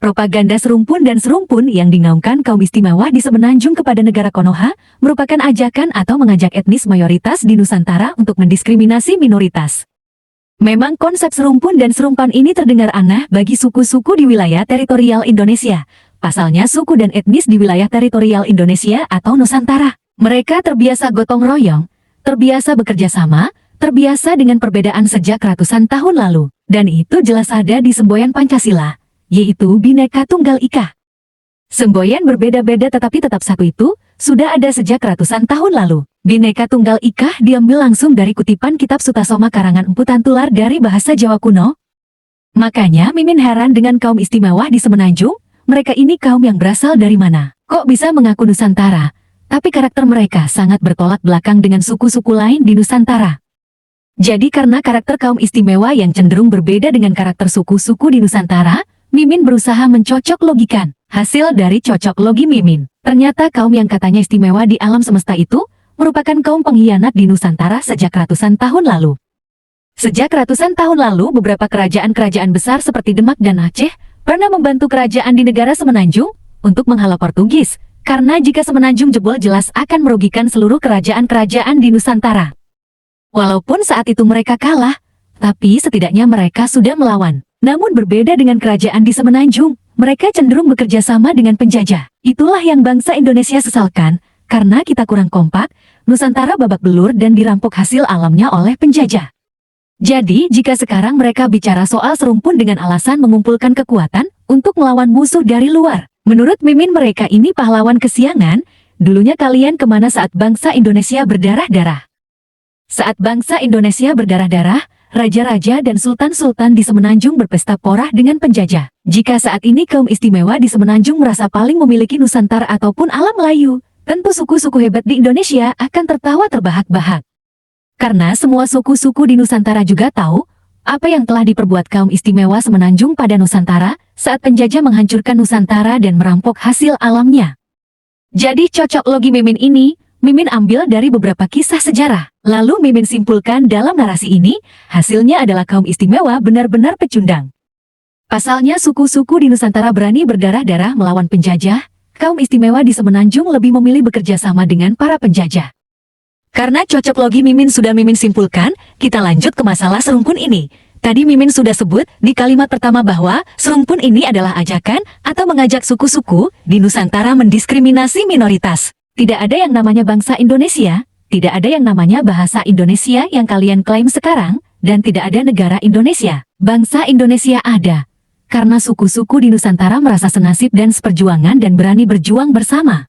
Propaganda serumpun dan serumpun yang dinaungkan kaum istimewa di Semenanjung kepada negara Konoha merupakan ajakan atau mengajak etnis mayoritas di Nusantara untuk mendiskriminasi minoritas. Memang konsep serumpun dan serumpan ini terdengar aneh bagi suku-suku di wilayah teritorial Indonesia. Pasalnya suku dan etnis di wilayah teritorial Indonesia atau Nusantara. Mereka terbiasa gotong royong, terbiasa bekerja sama, terbiasa dengan perbedaan sejak ratusan tahun lalu. Dan itu jelas ada di semboyan Pancasila, yaitu Bhinneka Tunggal Ika. Semboyan berbeda-beda tetapi tetap satu itu, sudah ada sejak ratusan tahun lalu. Bhinneka Tunggal Ika diambil langsung dari kutipan kitab Sutasoma karangan Empu Tantular dari bahasa Jawa kuno. Makanya Mimin heran dengan kaum istimewa di Semenanjung, mereka ini kaum yang berasal dari mana? Kok bisa mengaku Nusantara? Tapi karakter mereka sangat bertolak belakang dengan suku-suku lain di Nusantara. Jadi karena karakter kaum istimewa yang cenderung berbeda dengan karakter suku-suku di Nusantara, Mimin berusaha mencocok logikan. Hasil dari cocok logi Mimin, ternyata kaum yang katanya istimewa di alam semesta itu, merupakan kaum pengkhianat di Nusantara sejak ratusan tahun lalu. Sejak ratusan tahun lalu, beberapa kerajaan-kerajaan besar seperti Demak dan Aceh, pernah membantu kerajaan di negara Semenanjung, untuk menghalau Portugis, karena jika Semenanjung jebol jelas akan merugikan seluruh kerajaan-kerajaan di Nusantara. Walaupun saat itu mereka kalah, tapi setidaknya mereka sudah melawan. Namun berbeda dengan kerajaan di Semenanjung, mereka cenderung bekerja sama dengan penjajah. Itulah yang bangsa Indonesia sesalkan, karena kita kurang kompak, Nusantara babak belur dan dirampok hasil alamnya oleh penjajah. Jadi, jika sekarang mereka bicara soal serumpun dengan alasan mengumpulkan kekuatan untuk melawan musuh dari luar, menurut Mimin mereka ini pahlawan kesiangan. Dulunya kalian kemana saat bangsa Indonesia berdarah-darah? Saat bangsa Indonesia berdarah-darah, raja-raja dan sultan-sultan di Semenanjung berpesta porah dengan penjajah. Jika saat ini kaum istimewa di Semenanjung merasa paling memiliki Nusantara ataupun alam Melayu, tentu suku-suku hebat di Indonesia akan tertawa terbahak-bahak. Karena semua suku-suku di Nusantara juga tahu apa yang telah diperbuat kaum istimewa Semenanjung pada Nusantara saat penjajah menghancurkan Nusantara dan merampok hasil alamnya. Jadi cocok logi Mimin ini, Mimin ambil dari beberapa kisah sejarah. Lalu Mimin simpulkan dalam narasi ini, hasilnya adalah kaum istimewa benar-benar pecundang. Pasalnya suku-suku di Nusantara berani berdarah-darah melawan penjajah, kaum istimewa di Semenanjung lebih memilih bekerja sama dengan para penjajah. Karena cocok logi Mimin sudah Mimin simpulkan, kita lanjut ke masalah serumpun ini. Tadi Mimin sudah sebut di kalimat pertama bahwa serumpun ini adalah ajakan atau mengajak suku-suku di Nusantara mendiskriminasi minoritas. Tidak ada yang namanya bangsa Indonesia, tidak ada yang namanya bahasa Indonesia yang kalian klaim sekarang, dan tidak ada negara Indonesia. Bangsa Indonesia ada, karena suku-suku di Nusantara merasa senasib dan seperjuangan dan berani berjuang bersama.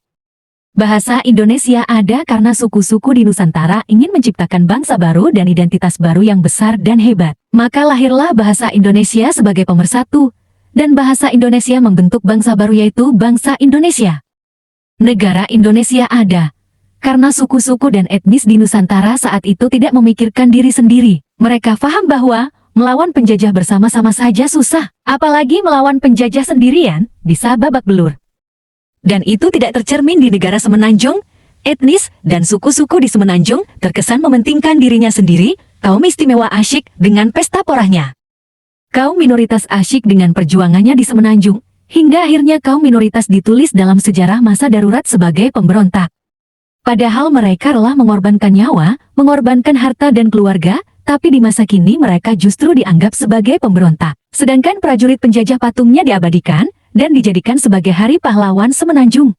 Bahasa Indonesia ada karena suku-suku di Nusantara ingin menciptakan bangsa baru dan identitas baru yang besar dan hebat. Maka lahirlah bahasa Indonesia sebagai pemersatu, dan bahasa Indonesia membentuk bangsa baru yaitu bangsa Indonesia. Negara Indonesia ada karena suku-suku dan etnis di Nusantara saat itu tidak memikirkan diri sendiri. Mereka paham bahwa melawan penjajah bersama-sama saja susah, apalagi melawan penjajah sendirian bisa babak belur. Dan itu tidak tercermin di negara Semenanjung. Etnis dan suku-suku di Semenanjung terkesan mementingkan dirinya sendiri, kaum istimewa asyik dengan pesta porahnya. Kaum minoritas asyik dengan perjuangannya di Semenanjung, hingga akhirnya kaum minoritas ditulis dalam sejarah masa darurat sebagai pemberontak. Padahal mereka rela mengorbankan nyawa, mengorbankan harta dan keluarga, tapi di masa kini mereka justru dianggap sebagai pemberontak. Sedangkan prajurit penjajah patungnya diabadikan dan dijadikan sebagai hari pahlawan Semenanjung.